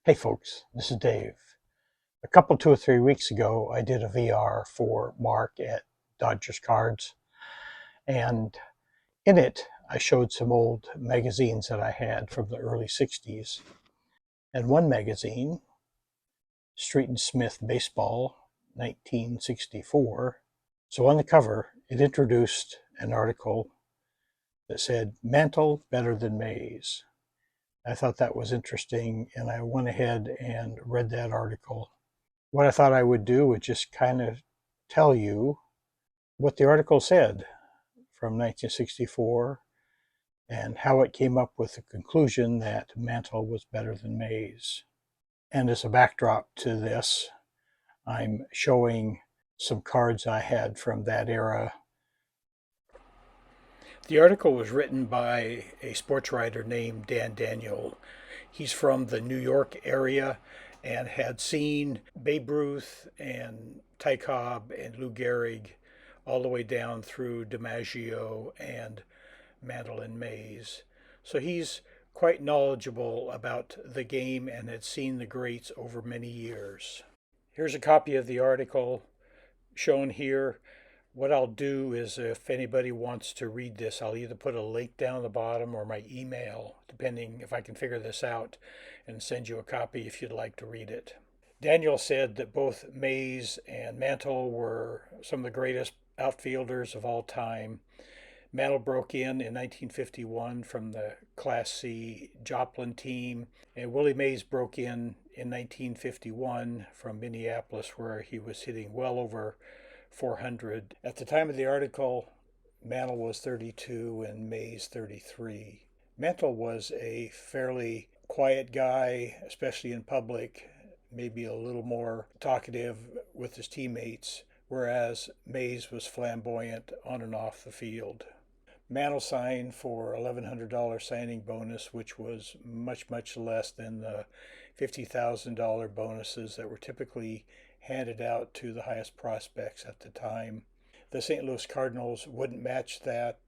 Hey folks, this is Dave. A couple, 2 or 3 weeks ago, I did a VR for Mark at Dodgers Cards, and in it, I showed some old magazines that I had from the early 60s. And one magazine, Street and Smith Baseball, 1964. So on the cover, it introduced an article that said, Mantle better than Mays. I thought that was interesting, and I went ahead and read that article. What I thought I would do was just kind of tell you what the article said from 1964 and how it came up with the conclusion that Mantle was better than Mays. And as a backdrop to this, I'm showing some cards I had from that era. The article was written by a sports writer named Dan Daniel. He's from the New York area and had seen Babe Ruth and Ty Cobb and Lou Gehrig all the way down through DiMaggio and Mantle and Mays. So he's quite knowledgeable about the game and had seen the greats over many years. Here's a copy of the article shown here. What I'll do is if anybody wants to read this, I'll either put a link down the bottom or my email, depending if I can figure this out, and send you a copy if you'd like to read it. Daniel said that both Mays and Mantle were some of the greatest outfielders of all time. Mantle broke in 1951 from the Class C Joplin team, and Willie Mays broke in 1951 from Minneapolis, where he was hitting well over 400. At the time of the article, Mantle was 32 and Mays 33. Mantle was a fairly quiet guy, especially in public, maybe a little more talkative with his teammates, whereas Mays was flamboyant on and off the field. Mantle signed for $1,100 signing bonus, which was much, much less than the $50,000 bonuses that were typically handed out to the highest prospects at the time. The St. Louis Cardinals wouldn't match that,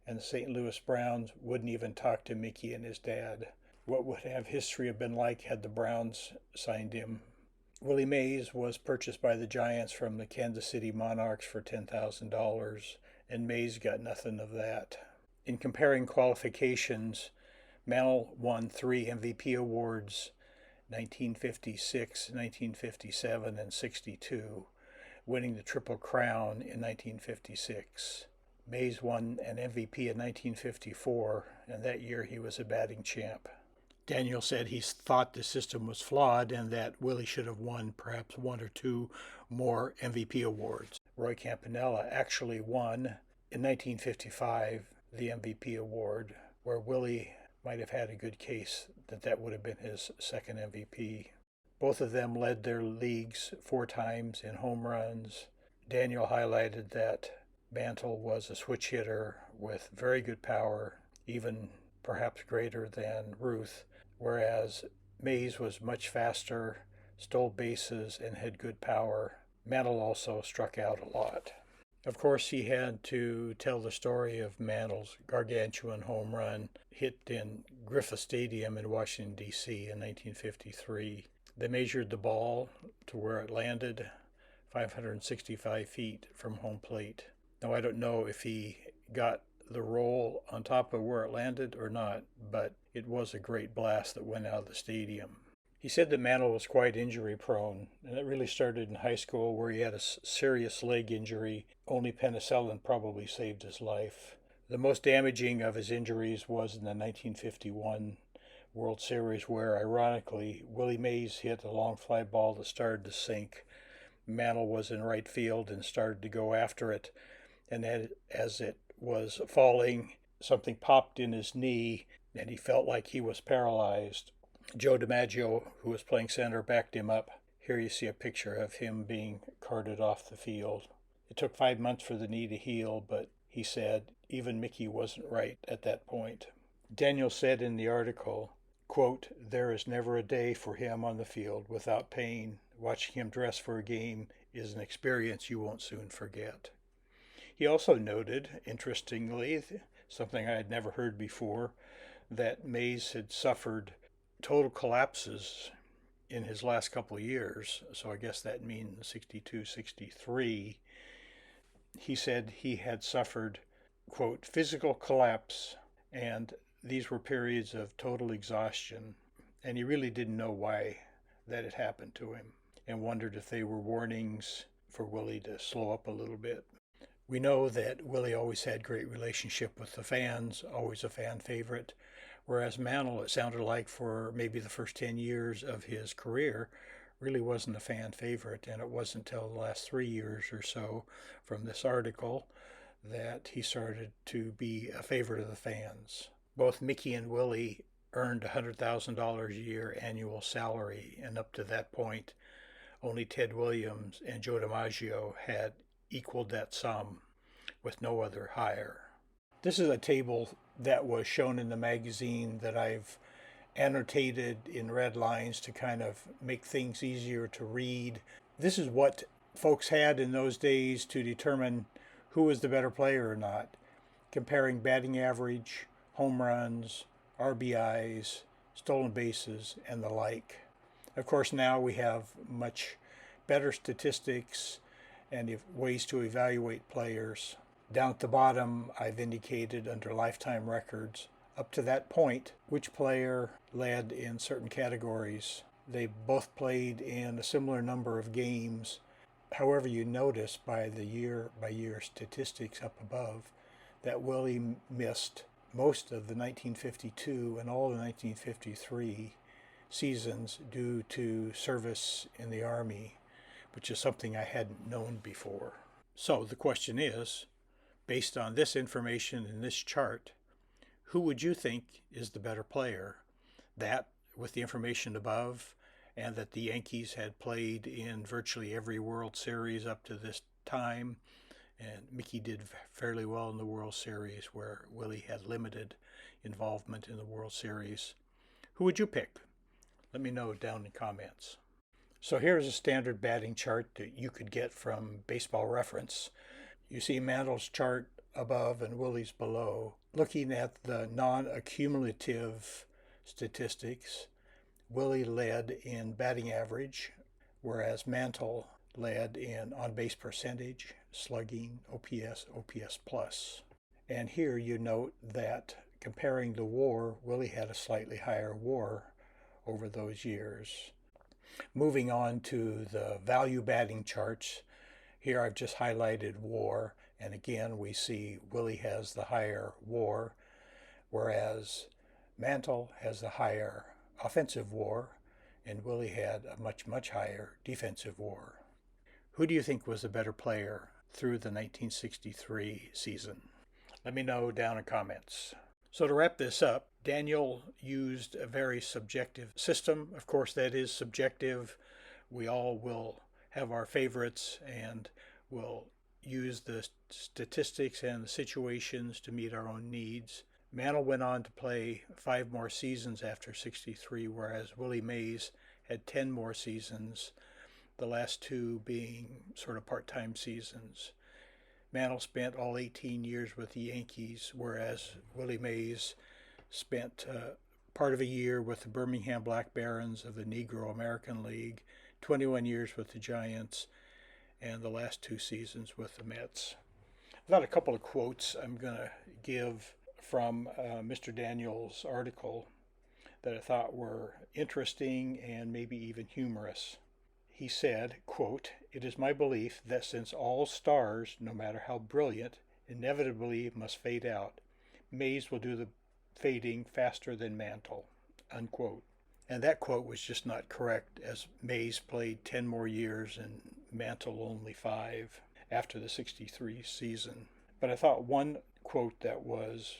and the St. Louis Browns wouldn't even talk to Mickey and his dad. What would have history have been like had the Browns signed him? Willie Mays was purchased by the Giants from the Kansas City Monarchs for $10,000, and Mays got nothing of that. In comparing qualifications, Mantle won 3 MVP awards, 1956, 1957, and 62, winning the Triple Crown in 1956. Mays won an MVP in 1954, and that year he was a batting champ. Daniel said he thought the system was flawed and that Willie should have won perhaps one or two more MVP awards. Roy Campanella actually won in 1955 the MVP award, where Willie might have had a good case that that would have been his second MVP. Both of them led their leagues 4 times in home runs. Daniel highlighted that Mantle was a switch hitter with very good power, even perhaps greater than Ruth, whereas Mays was much faster, stole bases, and had good power. Mantle also struck out a lot. Of course, he had to tell the story of Mantle's gargantuan home run hit in Griffith Stadium in Washington, D.C. in 1953. They measured the ball to where it landed, 565 feet from home plate. Now, I don't know if he got the roll on top of where it landed or not, but it was a great blast that went out of the stadium. He said that Mantle was quite injury prone, and it really started in high school where he had a serious leg injury. Only penicillin probably saved his life. The most damaging of his injuries was in the 1951 World Series, where ironically Willie Mays hit a long fly ball that started to sink. Mantle was in right field and started to go after it, and as it was falling, something popped in his knee, and he felt like he was paralyzed. Joe DiMaggio, who was playing center, backed him up. Here you see a picture of him being carted off the field. It took 5 months for the knee to heal, but he said even Mickey wasn't right at that point. Daniel said in the article, quote, "There is never a day for him on the field without pain. Watching him dress for a game is an experience you won't soon forget." He also noted, interestingly, something I had never heard before, that Mays had suffered total collapses in his last couple of years, so I guess that means 62, 63, he said he had suffered, quote, physical collapse, and these were periods of total exhaustion, and he really didn't know why that had happened to him and wondered if they were warnings for Willie to slow up a little bit. We know that Willie always had great relationship with the fans, always a fan favorite, whereas Mantle, it sounded like for maybe the first 10 years of his career, really wasn't a fan favorite, and it wasn't until the last 3 years or so from this article that he started to be a favorite of the fans. Both Mickey and Willie earned $100,000 a year annual salary, and up to that point, only Ted Williams and Joe DiMaggio had equaled that sum, with no other higher. This is a table that was shown in the magazine that I've annotated in red lines to kind of make things easier to read. This is what folks had in those days to determine who was the better player or not, comparing batting average, home runs, RBIs, stolen bases, and the like. Of course, now we have much better statistics and ways to evaluate players. Down at the bottom, I've indicated under lifetime records, up to that point, which player led in certain categories. They both played in a similar number of games. However, you notice by the year-by-year statistics up above that Willie missed most of the 1952 and all the 1953 seasons due to service in the Army, which is something I hadn't known before. So the question is, based on this information in this chart, who would you think is the better player? That, with the information above, and that the Yankees had played in virtually every World Series up to this time, and Mickey did fairly well in the World Series where Willie had limited involvement in the World Series. Who would you pick? Let me know down in comments. So here's a standard batting chart that you could get from Baseball Reference. You see Mantle's chart above and Willie's below. Looking at the non-accumulative statistics, Willie led in batting average, whereas Mantle led in on-base percentage, slugging, OPS, OPS plus. And here you note that comparing the WAR, Willie had a slightly higher WAR over those years. Moving on to the value batting charts, here I've just highlighted WAR, and again we see Willie has the higher WAR, whereas Mantle has the higher offensive WAR, and Willie had a much, much higher defensive WAR. Who do you think was the better player through the 1963 season? Let me know down in comments. So to wrap this up, Daniel used a very subjective system. Of course, that is subjective. We all will have our favorites and will use the statistics and the situations to meet our own needs. Mantle went on to play 5 more seasons after 63, whereas Willie Mays had 10 more seasons, the last 2 being sort of part-time seasons. Mantle spent all 18 years with the Yankees, whereas Willie Mays spent part of a year with the Birmingham Black Barons of the Negro American League, 21 years with the Giants, and the last 2 seasons with the Mets. I've got a couple of quotes I'm going to give from Mr. Daniels' article that I thought were interesting and maybe even humorous. He said, quote, "It is my belief that since all stars, no matter how brilliant, inevitably must fade out, Mays will do the fading faster than Mantle," unquote. And that quote was just not correct, as Mays played 10 more years and Mantle only 5 after the 63 season. But I thought one quote that was,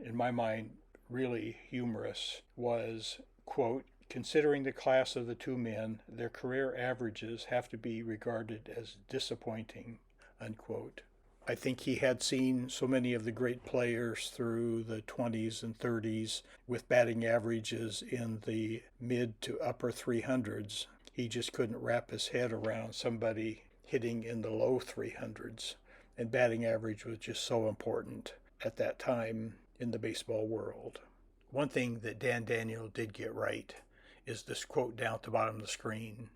in my mind, really humorous was, quote, "Considering the class of the 2 men, their career averages have to be regarded as disappointing," unquote. I think he had seen so many of the great players through the 20s and 30s with batting averages in the mid to upper 300s. He just couldn't wrap his head around somebody hitting in the low 300s. And batting average was just so important at that time in the baseball world. One thing that Dan Daniel did get right is this quote down at the bottom of the screen,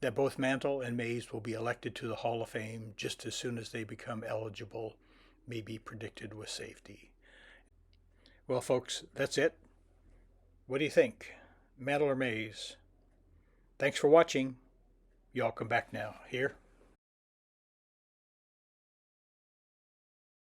that both Mantle and Mays will be elected to the Hall of Fame just as soon as they become eligible, may be predicted with safety. Well, folks, that's it. What do you think? Mantle or Mays? Thanks for watching. Y'all come back now. Here.